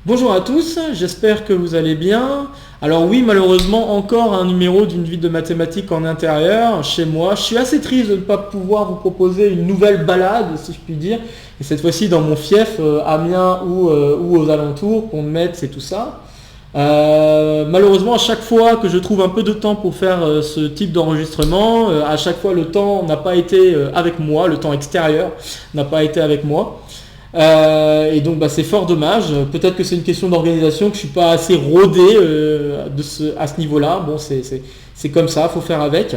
Bonjour à tous, j'espère que vous allez bien. Alors oui, malheureusement, encore un numéro d'une vie de mathématiques en intérieur chez moi. Je suis assez triste de ne pas pouvoir vous proposer une nouvelle balade, si je puis dire. Et cette fois-ci dans mon fief, Amiens ou aux alentours, Pont-de-Metz et tout ça. Malheureusement, à chaque fois que je trouve un peu de temps pour faire ce type d'enregistrement, à chaque fois le temps n'a pas été avec moi, le temps extérieur n'a pas été avec moi. Et donc c'est fort dommage. Peut-être que c'est une question d'organisation, que je suis pas assez rodé à ce niveau-là. Bon, c'est comme ça, faut faire avec.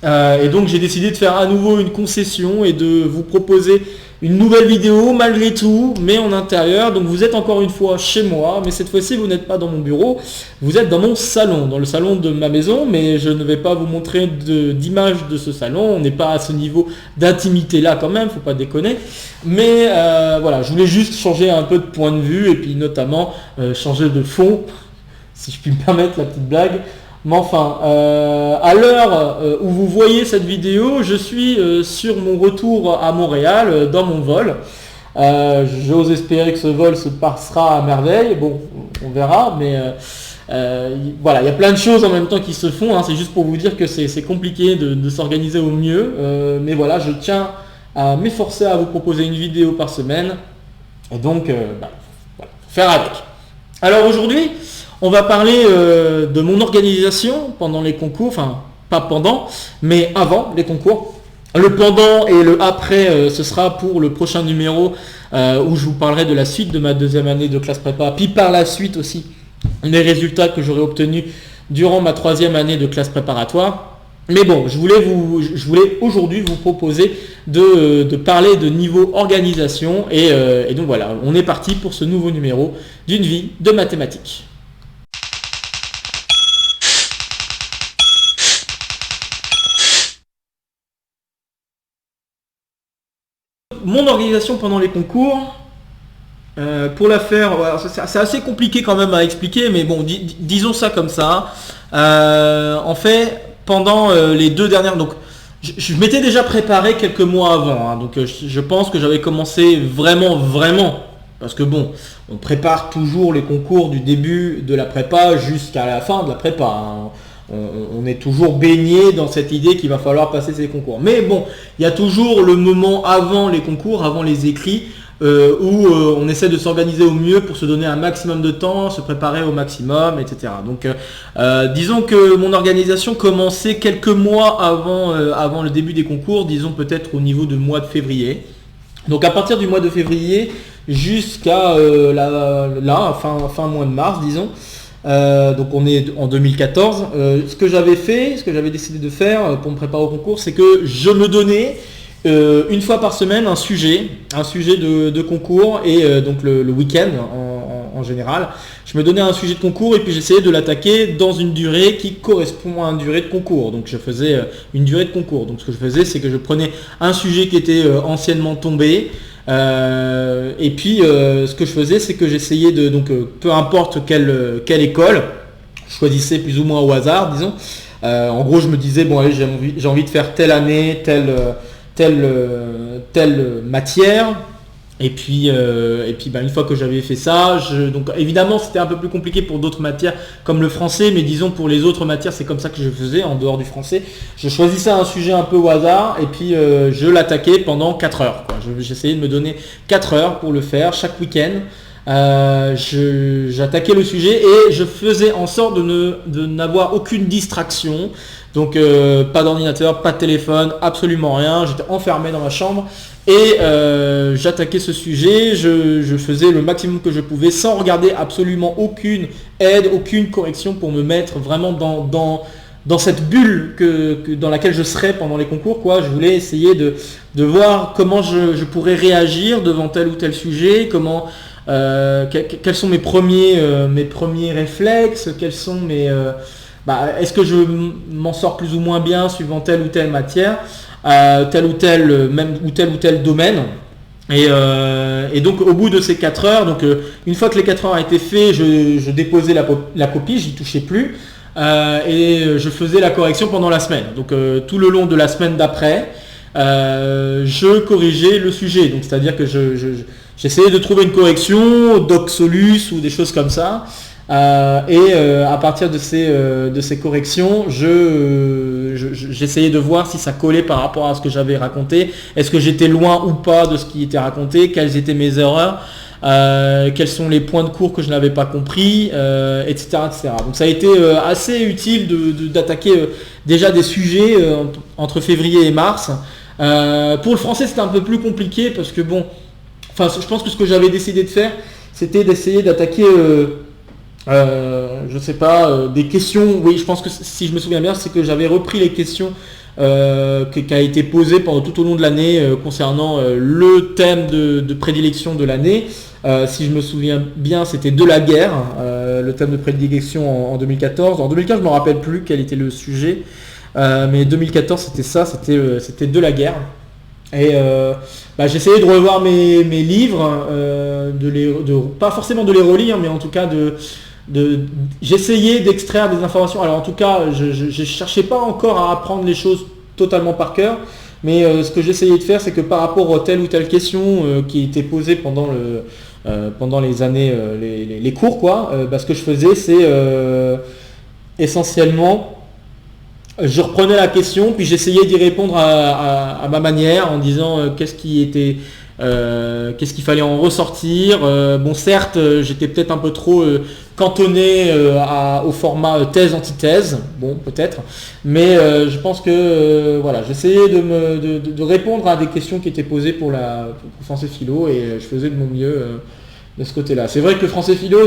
Et donc j'ai décidé de faire à nouveau une concession et de vous proposer une nouvelle vidéo malgré tout, mais en intérieur. Donc vous êtes encore une fois chez moi, mais cette fois-ci vous n'êtes pas dans mon bureau, vous êtes dans mon salon, dans le salon de ma maison, mais je ne vais pas vous montrer d'image de ce salon. On n'est pas à ce niveau d'intimité là quand même, faut pas déconner. Mais voilà, je voulais juste changer un peu de point de vue et puis notamment changer de fond, si je puis me permettre la petite blague. Mais enfin, à l'heure où vous voyez cette vidéo, je suis sur mon retour à Montréal dans mon vol. J'ose espérer que ce vol se passera à merveille. Bon, on verra, mais voilà, il y a plein de choses en même temps qui se font. Hein. C'est juste pour vous dire que c'est compliqué de s'organiser au mieux. Mais voilà, je tiens à m'efforcer à vous proposer une vidéo par semaine. Et donc, voilà, faire avec. Alors aujourd'hui, on va parler de mon organisation pendant les concours, enfin pas pendant, mais avant les concours. Le pendant et le après, ce sera pour le prochain numéro où je vous parlerai de la suite de ma deuxième année de classe prépa, puis par la suite aussi les résultats que j'aurai obtenus durant ma troisième année de classe préparatoire. Mais bon, je voulais aujourd'hui vous proposer de parler de niveau organisation et donc voilà, on est parti pour ce nouveau numéro d'une vie de mathématiques. Mon organisation pendant les concours, pour la faire, c'est assez compliqué quand même à expliquer, mais bon, disons ça comme ça. En fait, pendant les deux dernières, donc je m'étais déjà préparé quelques mois avant, hein, donc je pense que j'avais commencé vraiment, parce que bon, on prépare toujours les concours du début de la prépa jusqu'à la fin de la prépa. Hein. On est toujours baigné dans cette idée qu'il va falloir passer ces concours. Mais bon, il y a toujours le moment avant les concours, avant les écrits, où on essaie de s'organiser au mieux pour se donner un maximum de temps, se préparer au maximum, etc. Donc disons que mon organisation commençait quelques mois avant le début des concours, disons peut-être au niveau du mois de février. Donc à partir du mois de février jusqu'à fin mois de mars, disons. Donc on est en 2014. Ce que j'avais décidé de faire pour me préparer au concours, c'est que je me donnais une fois par semaine un sujet de concours et donc le week-end en général. Je me donnais un sujet de concours et puis j'essayais de l'attaquer dans une durée qui correspond à une durée de concours. Donc je faisais une durée de concours. Donc ce que je faisais, c'est que je prenais un sujet qui était anciennement tombé. Et puis ce que je faisais, c'est que j'essayais peu importe quelle école, je choisissais plus ou moins au hasard, disons. En gros, je me disais bon allez, j'ai envie de faire telle année, telle matière. Et puis une fois que j'avais fait ça, donc évidemment c'était un peu plus compliqué pour d'autres matières comme le français, mais disons pour les autres matières c'est comme ça que je faisais en dehors du français. Je choisissais un sujet un peu au hasard et puis je l'attaquais pendant 4 heures. J'essayais de me donner 4 heures pour le faire chaque week-end. J'attaquais le sujet et je faisais en sorte de n'avoir aucune distraction. Donc pas d'ordinateur, pas de téléphone, absolument rien. J'étais enfermé dans ma chambre et j'attaquais ce sujet. Je faisais le maximum que je pouvais sans regarder absolument aucune aide, aucune correction pour me mettre vraiment dans cette bulle dans laquelle je serais pendant les concours. Je voulais essayer de voir comment je pourrais réagir devant tel ou tel sujet, quels sont mes premiers réflexes, quels sont est-ce que je m'en sors plus ou moins bien suivant telle ou telle matière, tel ou tel domaine. Et donc au bout de ces 4 heures, donc une fois que les 4 heures ont été faits, je déposais la copie, j'y touchais plus. Et je faisais la correction pendant la semaine. Donc tout le long de la semaine d'après, je corrigeais le sujet. Donc c'est-à-dire que J'essayais de trouver une correction, Doc Solus ou des choses comme ça. À partir de ces corrections, j'essayais de voir si ça collait par rapport à ce que j'avais raconté. Est-ce que j'étais loin ou pas de ce qui était raconté? Quelles étaient mes erreurs? Quels sont les points de cours que je n'avais pas compris, etc., etc. Donc ça a été assez utile d'attaquer déjà des sujets entre février et mars. Pour le français, c'était un peu plus compliqué parce que je pense que ce que j'avais décidé de faire, c'était d'essayer d'attaquer je sais pas, des questions. Oui, je pense que si je me souviens bien, c'est que j'avais repris les questions qui a été posées pendant tout au long de l'année concernant le thème de prédilection de l'année. Si je me souviens bien, c'était de la guerre, le thème de prédilection en 2014. En 2015, je ne me rappelle plus quel était le sujet, mais 2014, c'était ça, c'était de la guerre. Et j'essayais de revoir mes livres, pas forcément de les relire, mais en tout cas j'essayais d'extraire des informations. Alors en tout cas, je cherchais pas encore à apprendre les choses totalement par cœur, mais ce que j'essayais de faire, c'est que par rapport à telle ou telle question qui était posée pendant les années, les cours, ce que je faisais, c'est essentiellement, je reprenais la question, puis j'essayais d'y répondre à ma manière en disant qu'est-ce qu'il fallait en ressortir. Certes, j'étais peut-être un peu trop cantonné au format thèse-antithèse, peut-être, mais je pense que j'essayais de répondre à des questions qui étaient posées pour le français philo, et je faisais de mon mieux de ce côté-là. C'est vrai que le français philo,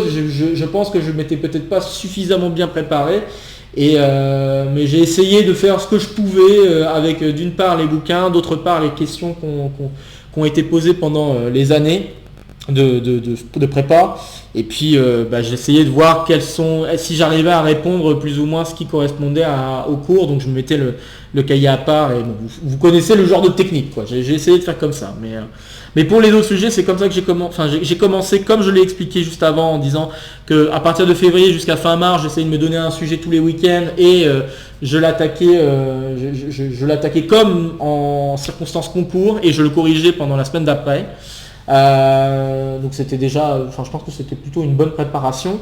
je pense que je m'étais peut-être pas suffisamment bien préparé, mais j'ai essayé de faire ce que je pouvais avec d'une part les bouquins, d'autre part les questions qui ont été posées pendant les années de prépa, et puis j'ai essayé de voir si j'arrivais à répondre plus ou moins ce qui correspondait au cours. Donc je me mettais le cahier à part, et vous connaissez le genre de technique, j'ai essayé de faire comme ça, mais pour les autres sujets, c'est comme ça que j'ai commencé comme je l'ai expliqué juste avant, en disant que à partir de février jusqu'à fin mars, j'essayais de me donner un sujet tous les week-ends, et je l'attaquais comme en circonstances concours, et je le corrigeais pendant la semaine d'après. Donc c'était déjà, je pense que c'était plutôt une bonne préparation.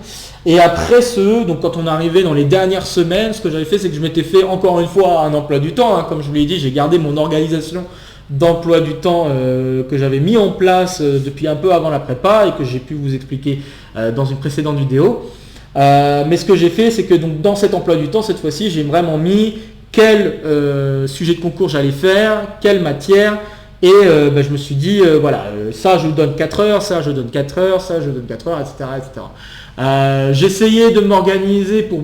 Et après donc quand on arrivait dans les dernières semaines, ce que j'avais fait, c'est que je m'étais fait encore une fois un emploi du temps, comme je vous l'ai dit, j'ai gardé mon organisation d'emploi du temps que j'avais mis en place depuis un peu avant la prépa, et que j'ai pu vous expliquer dans une précédente vidéo. Mais ce que j'ai fait, c'est que donc dans cet emploi du temps, cette fois-ci, j'ai vraiment mis quel sujet de concours j'allais faire, quelle matière. Et je me suis dit, ça je donne 4 heures, ça je donne 4 heures, ça je donne 4 heures, etc. etc. J'essayais de m'organiser pour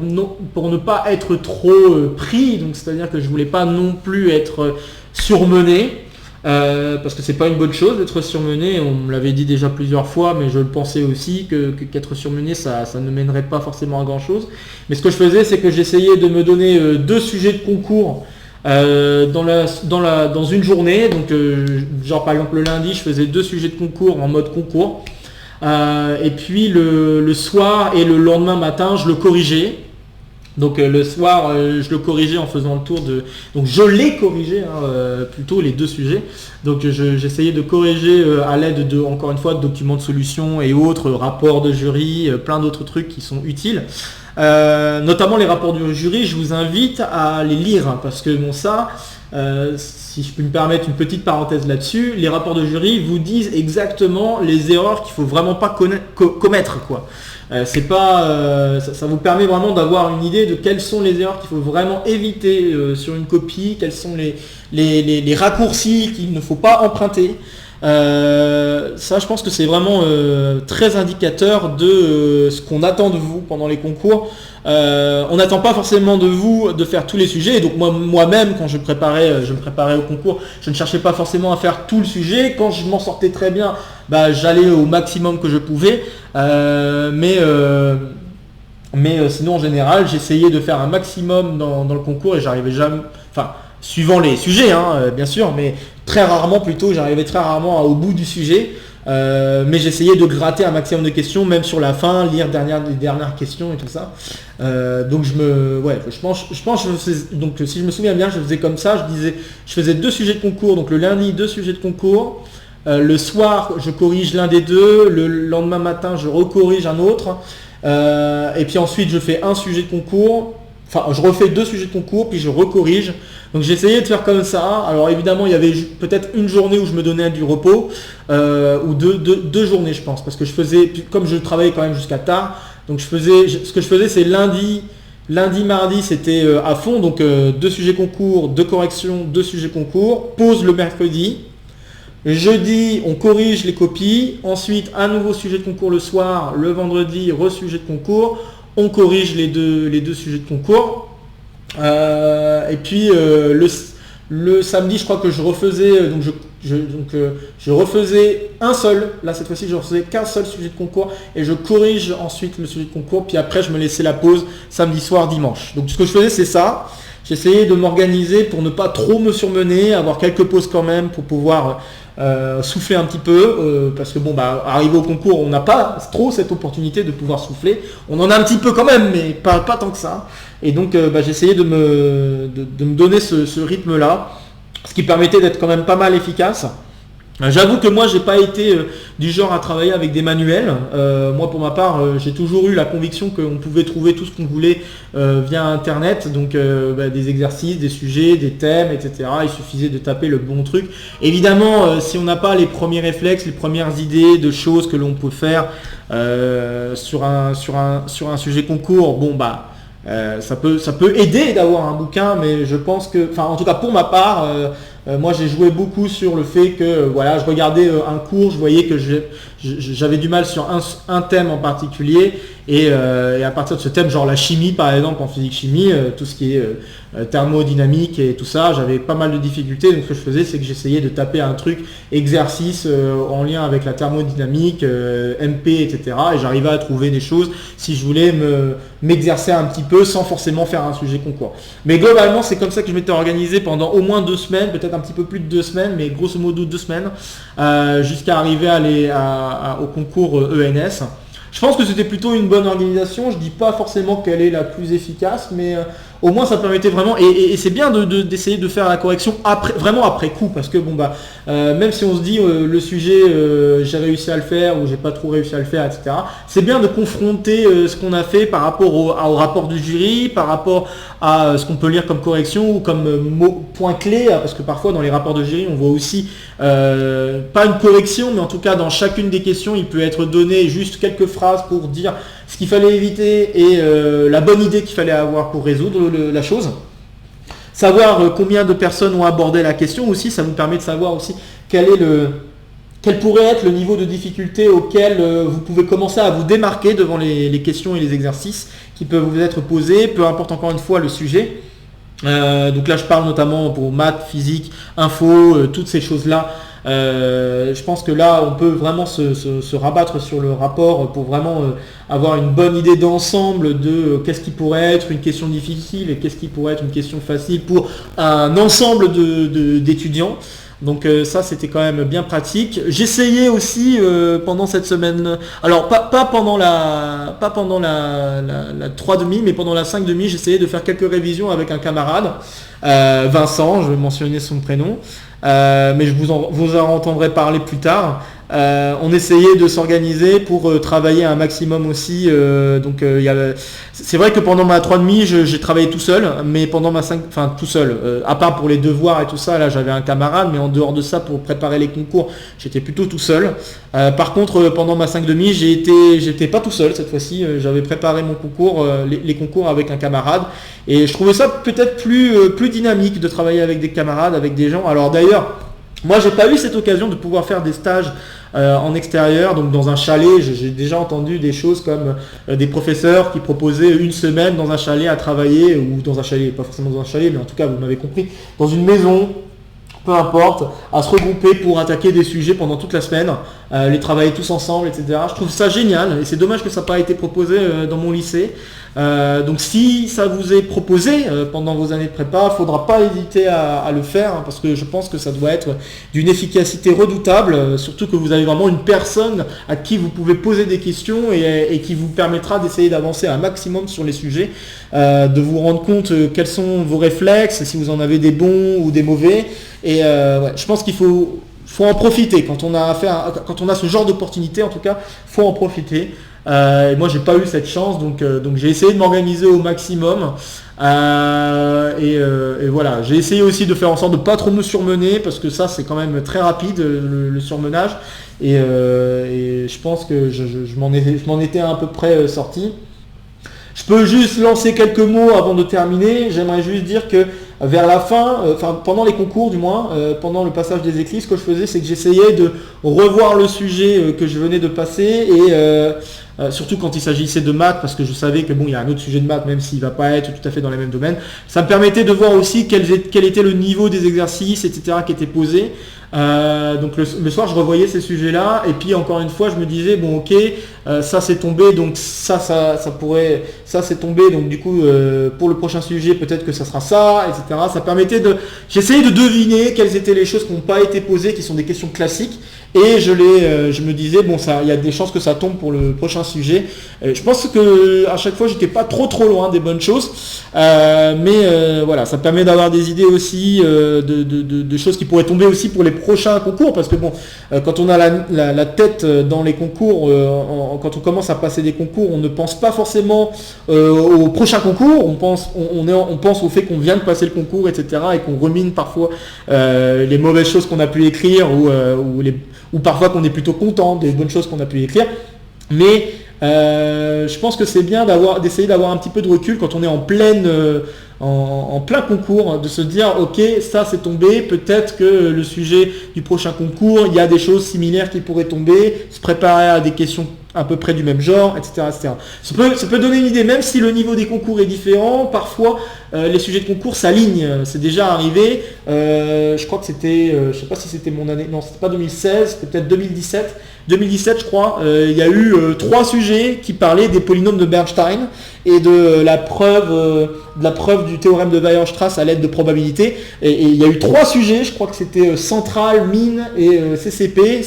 ne pas être trop pris, donc c'est-à-dire que je voulais pas non plus être surmené, parce que c'est pas une bonne chose d'être surmené. On me l'avait dit déjà plusieurs fois, mais je le pensais aussi qu'être surmené, ça ne mènerait pas forcément à grand chose. Mais ce que je faisais, c'est que j'essayais de me donner 2 sujets de concours dans une journée. Donc par exemple le lundi, je faisais 2 sujets de concours en mode concours, et puis le soir et le lendemain matin, je le corrigeais. Donc le soir, je le corrigeais en faisant le tour donc je l'ai corrigé plutôt les 2 sujets. Donc j'essayais de corriger à l'aide encore une fois, de documents de solution et autres, rapports de jury, plein d'autres trucs qui sont utiles. Notamment les rapports du jury, je vous invite à les lire, parce que si je peux me permettre une petite parenthèse là-dessus, les rapports de jury vous disent exactement les erreurs qu'il faut vraiment pas commettre, c'est pas, ça vous permet vraiment d'avoir une idée de quelles sont les erreurs qu'il faut vraiment éviter sur une copie, quels sont les raccourcis qu'il ne faut pas emprunter. Ça, je pense que c'est vraiment très indicateur de ce qu'on attend de vous pendant les concours. On n'attend pas forcément de vous de faire tous les sujets. Et donc moi-même, quand je me préparais au concours, je ne cherchais pas forcément à faire tout le sujet. Quand je m'en sortais très bien, j'allais au maximum que je pouvais. Mais sinon, en général, j'essayais de faire un maximum dans le concours, et j'arrivais jamais... suivant les sujets, bien sûr, mais j'arrivais très rarement au bout du sujet, mais j'essayais de gratter un maximum de questions, même sur la fin, lire les dernières questions et tout ça. Donc je pense donc si je me souviens bien, je faisais comme ça, je faisais 2 sujets de concours, donc le lundi 2 sujets de concours, Le soir, je corrige l'un des deux. Le lendemain matin, je recorrige un autre. Et puis ensuite, je fais un sujet de concours. Enfin, je refais 2 sujets de concours, puis je recorrige. Donc j'ai essayé de faire comme ça. Alors évidemment, il y avait peut-être une journée où je me donnais du repos, ou deux journées, je pense. Parce que je faisais, comme je travaillais quand même jusqu'à tard, donc ce que je faisais, c'est lundi, mardi, c'était à fond. Donc 2 sujets concours, 2 corrections, 2 sujets concours. Pause le mercredi. Jeudi, on corrige les copies. Ensuite, un nouveau sujet de concours le soir. Le vendredi, re-sujet de concours. On corrige les deux sujets de concours. Et puis le samedi, je crois que je refaisais, je refaisais un seul. Là, cette fois-ci, je refaisais qu'un seul sujet de concours et je corrige ensuite le sujet de concours. Puis après, je me laissais la pause samedi soir, dimanche. Donc ce que je faisais, c'est ça. J'essayais de m'organiser pour ne pas trop me surmener, avoir quelques pauses quand même pour pouvoir souffler un petit peu, parce que bon, arrivé au concours, on n'a pas trop cette opportunité de pouvoir souffler. On en a un petit peu quand même, mais pas tant que ça. Et donc j'essayais de me donner ce rythme-là, ce qui permettait d'être quand même pas mal efficace. J'avoue que moi, j'ai pas été du genre à travailler avec des manuels. Moi, pour ma part, j'ai toujours eu la conviction qu'on pouvait trouver tout ce qu'on voulait via Internet. Donc, des exercices, des sujets, des thèmes, etc. Il suffisait de taper le bon truc. Évidemment, si on n'a pas les premiers réflexes, les premières idées de choses que l'on peut faire sur un sujet concours, ça peut aider d'avoir un bouquin, mais je pense que, en tout cas pour ma part, moi j'ai joué beaucoup sur le fait que je regardais un cours, je voyais que j'avais du mal sur un thème en particulier, et à partir de ce thème, genre la chimie par exemple, en physique-chimie, tout ce qui est thermodynamique et tout ça, j'avais pas mal de difficultés. Donc ce que je faisais, c'est que j'essayais de taper un truc, exercice en lien avec la thermodynamique, MP, etc. Et j'arrivais à trouver des choses si je voulais m'exercer un petit peu sans forcément faire un sujet concours. Mais globalement, c'est comme ça que je m'étais organisé pendant au moins 2 semaines, peut-être un petit peu plus de 2 semaines, mais grosso modo 2 semaines, jusqu'à arriver au concours ENS. Je pense que c'était plutôt une bonne organisation. Je dis pas forcément qu'elle est la plus efficace, mais au moins ça permettait vraiment, et c'est bien d'essayer de faire la correction vraiment après coup, parce que même si on se dit le sujet j'ai réussi à le faire ou j'ai pas trop réussi à le faire, etc. C'est bien de confronter ce qu'on a fait par rapport au rapport du jury, par rapport à ce qu'on peut lire comme correction ou comme point clé, parce que parfois dans les rapports de jury on voit aussi pas une correction, mais en tout cas dans chacune des questions il peut être donné juste quelques phrases pour dire ce qu'il fallait éviter et la bonne idée qu'il fallait avoir pour résoudre la chose. Savoir combien de personnes ont abordé la question aussi, ça vous permet de savoir aussi quel pourrait être le niveau de difficulté auquel vous pouvez commencer à vous démarquer devant les questions et les exercices qui peuvent vous être posés, peu importe encore une fois le sujet. Donc là je parle notamment pour maths, physique, info, toutes ces choses-là. Je pense que là on peut vraiment se rabattre sur le rapport pour vraiment avoir une bonne idée d'ensemble de qu'est-ce qui pourrait être une question difficile et qu'est-ce qui pourrait être une question facile pour un ensemble d'étudiants. Donc ça c'était quand même bien pratique. J'essayais aussi pendant cette semaine, alors pas pendant la 3,5, mais pendant la 5,5, j'essayais de faire quelques révisions avec un camarade, Vincent, je vais mentionner son prénom. Mais vous en entendrez parler plus tard. On essayait de s'organiser pour travailler un maximum aussi. C'est vrai que pendant ma 3,5, j'ai travaillé tout seul, mais pendant ma 5, tout seul, à part pour les devoirs et tout ça, là j'avais un camarade, mais en dehors de ça, pour préparer les concours, j'étais plutôt tout seul. Par contre, pendant ma 5,5, j'étais pas tout seul cette fois-ci. J'avais préparé mon concours, les concours avec un camarade, et je trouvais ça peut-être plus dynamique de travailler avec des camarades, avec des gens. Alors d'ailleurs, moi j'ai pas eu cette occasion de pouvoir faire des stages en extérieur, donc dans un chalet. J'ai déjà entendu des choses comme des professeurs qui proposaient une semaine dans un chalet à travailler, ou dans un chalet, pas forcément dans un chalet, mais en tout cas vous m'avez compris, dans une maison, peu importe, à se regrouper pour attaquer des sujets pendant toute la semaine, les travailler tous ensemble, etc. Je trouve ça génial, et c'est dommage que ça n'a pas été proposé dans mon lycée. Donc si ça vous est proposé pendant vos années de prépa, il ne faudra pas hésiter à le faire, parce que je pense que ça doit être d'une efficacité redoutable, surtout que vous avez vraiment une personne à qui vous pouvez poser des questions et qui vous permettra d'essayer d'avancer un maximum sur les sujets, de vous rendre compte quels sont vos réflexes, si vous en avez des bons ou des mauvais. Et je pense qu'il faut faut en profiter quand on a quand on a ce genre d'opportunité, en tout cas, faut en profiter. Et moi j'ai pas eu cette chance, donc j'ai essayé de m'organiser au maximum. Et voilà, j'ai essayé aussi de faire en sorte de pas trop me surmener, parce que ça c'est quand même très rapide, le surmenage. Et je pense que je m'en étais à peu près sorti. Je peux juste lancer quelques mots avant de terminer. J'aimerais juste dire que vers la fin, pendant les concours du moins, pendant le passage des éclipses, ce que je faisais, c'est que j'essayais de revoir le sujet que je venais de passer, et surtout quand il s'agissait de maths, parce que je savais que bon, il y a un autre sujet de maths, même s'il ne va pas être tout à fait dans les mêmes domaines. Ça me permettait de voir aussi quel était le niveau des exercices, etc., qui étaient posés. Donc le soir je revoyais ces sujets-là, et puis encore une fois je me disais bon ok, ça c'est tombé, donc ça c'est tombé, donc du coup pour le prochain sujet peut-être que ça sera ça, etc. Ça permettait j'essayais de deviner quelles étaient les choses qui n'ont pas été posées, qui sont des questions classiques, et je me disais bon, ça, il y a des chances que ça tombe pour le prochain sujet. Je pense que à chaque fois j'étais pas trop loin des bonnes choses, mais voilà, ça permet d'avoir des idées aussi de choses qui pourraient tomber aussi pour les prochains concours, parce que bon, quand on a la tête dans les concours, quand on commence à passer des concours, on ne pense pas forcément au prochain concours, on pense au fait qu'on vient de passer le concours, etc., et qu'on remine parfois les mauvaises choses qu'on a pu écrire, ou parfois qu'on est plutôt content des bonnes choses qu'on a pu écrire. Mais je pense que c'est bien d'essayer d'avoir un petit peu de recul quand on est en plein concours, hein, de se dire ok, ça c'est tombé, peut-être que le sujet du prochain concours, il y a des choses similaires qui pourraient tomber, se préparer à des questions à peu près du même genre, etc., etc. Ça peut donner une idée, même si le niveau des concours est différent, parfois les sujets de concours s'alignent, c'est déjà arrivé. Je crois que c'était, je sais pas si c'était mon année, non c'était pas 2016, c'était peut-être 2017. 2017 je crois, il y a eu 3 sujets qui parlaient des polynômes de Bernstein et de la preuve du théorème de Weierstrass à l'aide de probabilité. Et il y a eu 3 sujets, je crois que c'était Centrale, Mine et CCP.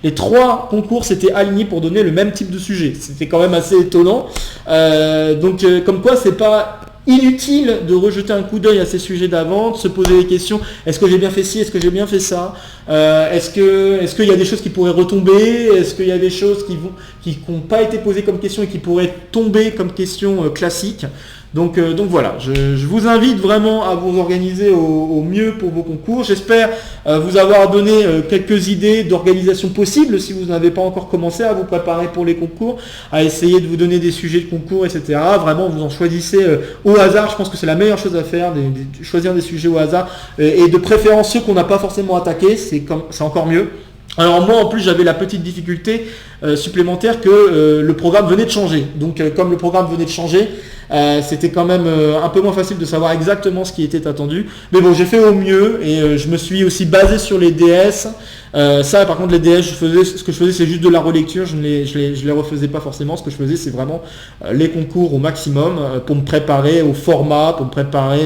Les 3 concours s'étaient alignés pour donner le même type de sujet. C'était quand même assez étonnant. Donc comme quoi c'est pas inutile de rejeter un coup d'œil à ces sujets d'avant, de se poser des questions. Est-ce que j'ai bien fait ci? Est-ce que j'ai bien fait ça? Est-ce qu'il y a des choses qui pourraient retomber? Est-ce qu'il y a des choses qui n'ont pas été posées comme question et qui pourraient tomber comme question classique? Donc voilà, je vous invite vraiment à vous organiser au mieux pour vos concours. J'espère vous avoir donné quelques idées d'organisation possible si vous n'avez pas encore commencé à vous préparer pour les concours, à essayer de vous donner des sujets de concours, etc. Vraiment, vous en choisissez au hasard. Je pense que c'est la meilleure chose à faire, choisir des sujets au hasard, et de préférence ceux qu'on n'a pas forcément attaqués, c'est encore mieux. Alors moi en plus j'avais la petite difficulté supplémentaire que le programme venait de changer. Donc comme le programme venait de changer, c'était quand même un peu moins facile de savoir exactement ce qui était attendu. Mais bon, j'ai fait au mieux, et je me suis aussi basé sur les DS. Ça par contre les DS, ce que je faisais c'est juste de la relecture, je les refaisais pas forcément. Ce que je faisais c'est vraiment les concours au maximum pour me préparer au format, pour me préparer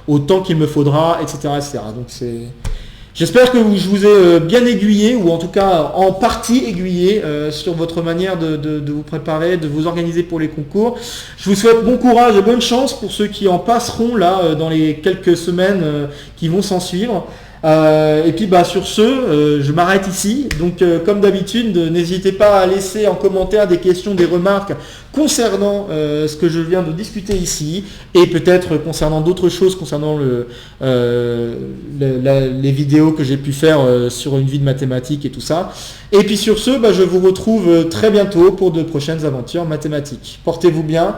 au temps qu'il me faudra, etc., etc. Donc j'espère que je vous ai bien aiguillé, ou en tout cas en partie aiguillé sur votre manière de vous préparer, de vous organiser pour les concours. Je vous souhaite bon courage et bonne chance pour ceux qui en passeront là dans les quelques semaines qui vont s'en suivre. Et puis sur ce, je m'arrête ici. Donc comme d'habitude, n'hésitez pas à laisser en commentaire des questions, des remarques concernant ce que je viens de discuter ici, et peut-être concernant d'autres choses, concernant les vidéos que j'ai pu faire sur une vie de mathématiques et tout ça. Et puis sur ce, je vous retrouve très bientôt pour de prochaines aventures mathématiques. Portez-vous bien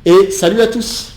et salut à tous.